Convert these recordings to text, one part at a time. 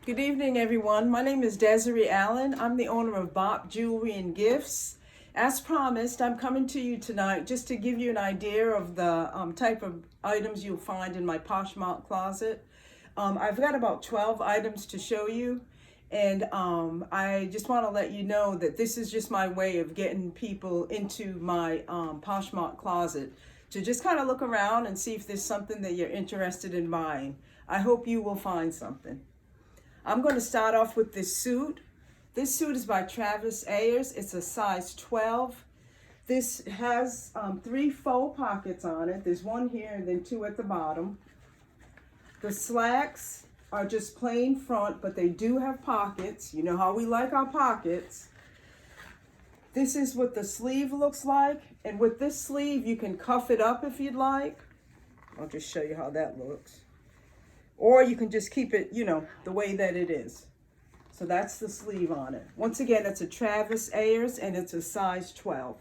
Good evening, everyone. My name is Desiree Allen. I'm the owner of Bop Jewelry and Gifts. As promised, I'm coming to you tonight just to give you an idea of the type of items you'll find in my Poshmark closet. I've got about 12 items to show you, and I just want to let you know that this is just my way of getting people into my Poshmark closet to just kind of look around and see if there's something that you're interested in buying. I hope you will find something. I'm going to start off with this suit. This suit is by Travis Ayers. It's a size 12. This has 3 faux pockets on it. There's one here and then 2 at the bottom. The slacks are just plain front, but they do have pockets. You know how we like our pockets. This is what the sleeve looks like. And with this sleeve, you can cuff it up if you'd like. I'll just show you how that looks. Or you can just keep it, the way that it is. So that's the sleeve on it. Once again, it's a Travis Ayers and it's a size 12.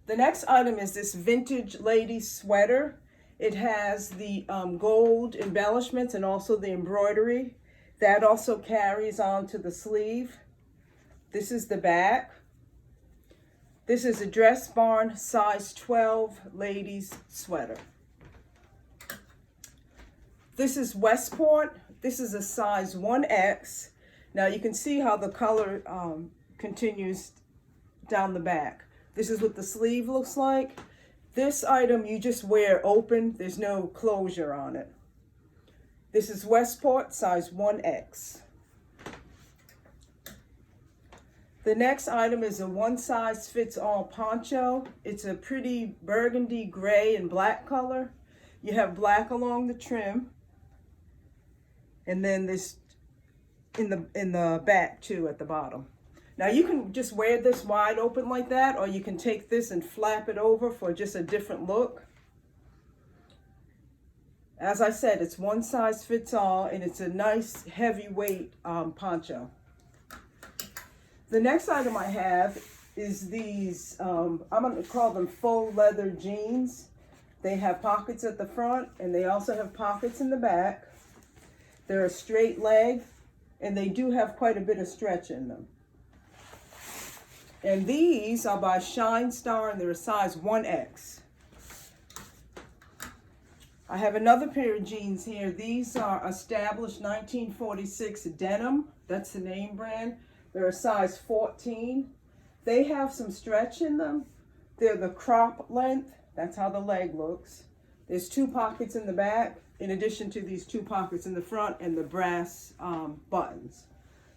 The next item is this vintage lady sweater. It has the gold embellishments and also the embroidery. That also carries on to the sleeve. This is the back. This is a Dress Barn size 12 ladies sweater. This is Westport. This is a size 1X. Now you can see how the color continues down the back. This is what the sleeve looks like. This item you just wear open. There's no closure on it. This is Westport, size 1X. The next item is a one-size-fits-all poncho. It's a pretty burgundy, gray, and black color. You have black along the trim. And then this in the back too at the bottom. Now you can just wear this wide open like that, or you can take this and flap it over for just a different look. As I said, it's one size fits all, and it's a nice heavyweight poncho. The next item I have is these, I'm going to call them faux leather jeans. They have pockets at the front, and they also have pockets in the back. They're a straight leg, and they do have quite a bit of stretch in them. And these are by Shine Star, and they're a size 1X. I have another pair of jeans here. These are established 1946 denim. That's the name brand. They're a size 14. They have some stretch in them. They're the crop length. That's how the leg looks. There's 2 pockets in the back, in addition to these 2 pockets in the front and the brass buttons.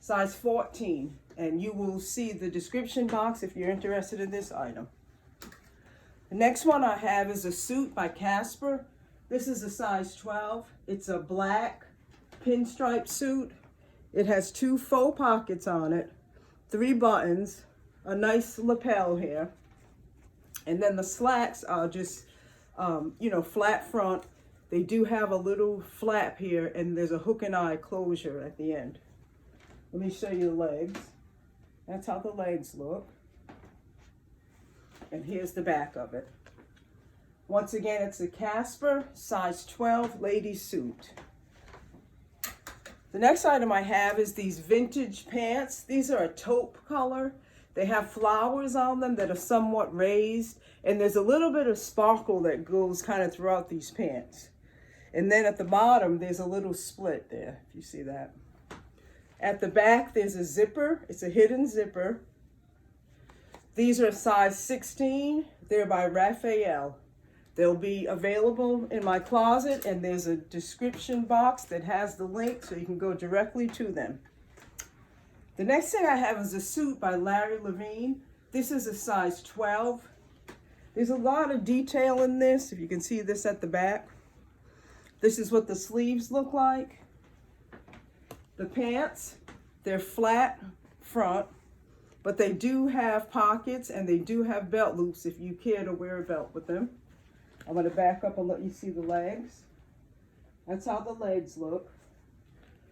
Size 14, and you will see the description box if you're interested in this item. The next one I have is a suit by Casper. This is a size 12. It's a black pinstripe suit. It has 2 faux pockets on it, 3 buttons, a nice lapel here, and then the slacks are just, flat front. They do have a little flap here, and there's a hook and eye closure at the end. Let me show you the legs. That's how the legs look. And here's the back of it. Once again, it's a Casper size 12 lady suit. The next item I have is these vintage pants. These are a taupe color. They have flowers on them that are somewhat raised, and there's a little bit of sparkle that goes kind of throughout these pants. And then at the bottom, there's a little split there, if you see that. At the back, there's a zipper. It's a hidden zipper. These are size 16. They're by Raphael. They'll be available in my closet, and there's a description box that has the link so you can go directly to them. The next thing I have is a suit by Larry Levine. This is a size 12. There's a lot of detail in this, if you can see this at the back. This is what the sleeves look like. The pants, they're flat front, but they do have pockets and they do have belt loops if you care to wear a belt with them. I'm going to back up and let you see the legs. That's how the legs look.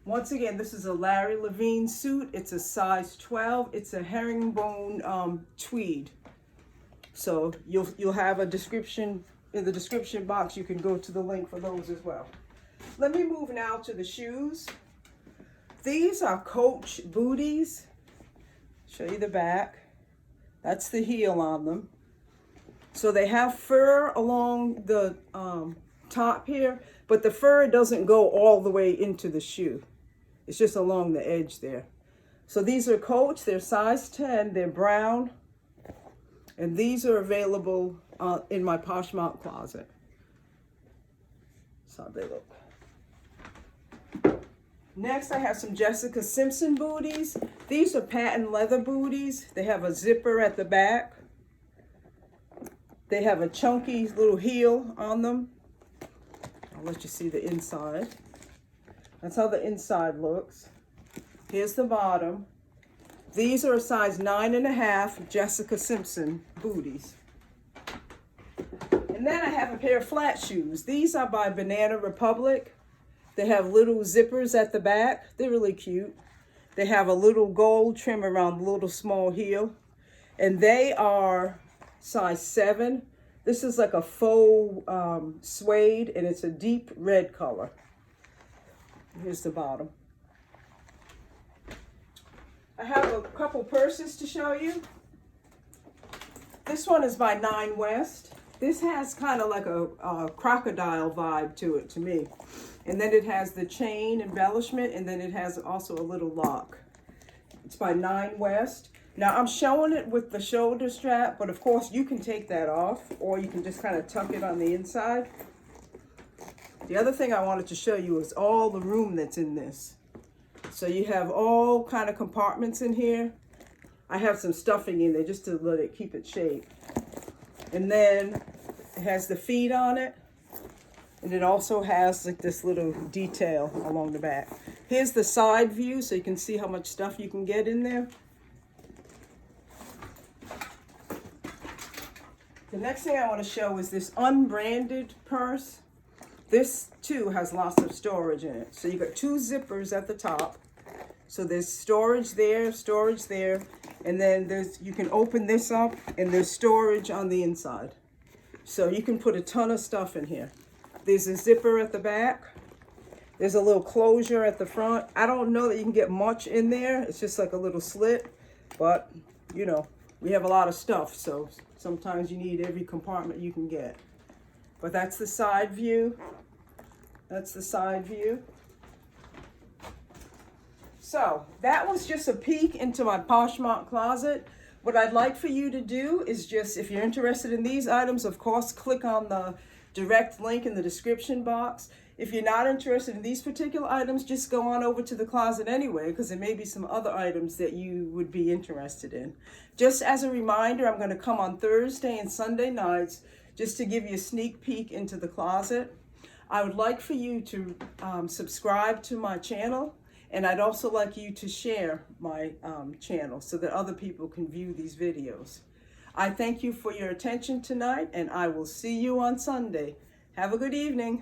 Once again, this is a Larry Levine suit. It's a size 12. It's a herringbone tweed. So you'll have a description in the description box. You can go to the link for those as well. Let me move now to the shoes. These are Coach booties. Show you the back. That's the heel on them. So they have fur along the top here, but the fur doesn't go all the way into the shoe. It's just along the edge there. So these are Coach, they're size 10, they're brown, and these are available in my Poshmark closet. That's how they look. Next, I have some Jessica Simpson booties. These are patent leather booties. They have a zipper at the back. They have a chunky little heel on them. I'll let you see the inside. That's how the inside looks. Here's the bottom. These are a size 9.5 Jessica Simpson booties. And then I have a pair of flat shoes. These are by Banana Republic. They have little zippers at the back. They're really cute. They have a little gold trim around the little small heel. And they are size 7. This is like a faux suede, and it's a deep red color. Here's the bottom. I have a couple purses to show you. This one is by Nine West. This has kind of like a crocodile vibe to it, to me. And then it has the chain embellishment, and then it has also a little lock. It's by Nine West. Now I'm showing it with the shoulder strap, but of course you can take that off, or you can just kind of tuck it on the inside. The other thing I wanted to show you is all the room that's in this. So you have all kind of compartments in here. I have some stuffing in there just to let it keep its shape. And then it has the feet on it. And it also has like this little detail along the back. Here's the side view so you can see how much stuff you can get in there. The next thing I want to show is this unbranded purse. This too has lots of storage in it. So you got 2 zippers at the top. So there's storage there, and then you can open this up and there's storage on the inside. So you can put a ton of stuff in here. There's a zipper at the back. There's a little closure at the front. I don't know that you can get much in there. It's just like a little slit, but you know, we have a lot of stuff, so sometimes you need every compartment you can get. But that's the side view. That's the side view. So that was just a peek into my Poshmark closet. What I'd like for you to do is just, if you're interested in these items, of course, click on the direct link in the description box. If you're not interested in these particular items, just go on over to the closet anyway, because there may be some other items that you would be interested in. Just as a reminder, I'm going to come on Thursday and Sunday nights just to give you a sneak peek into the closet. I would like for you to subscribe to my channel, and I'd also like you to share my channel so that other people can view these videos. I thank you for your attention tonight, and I will see you on Sunday. Have a good evening.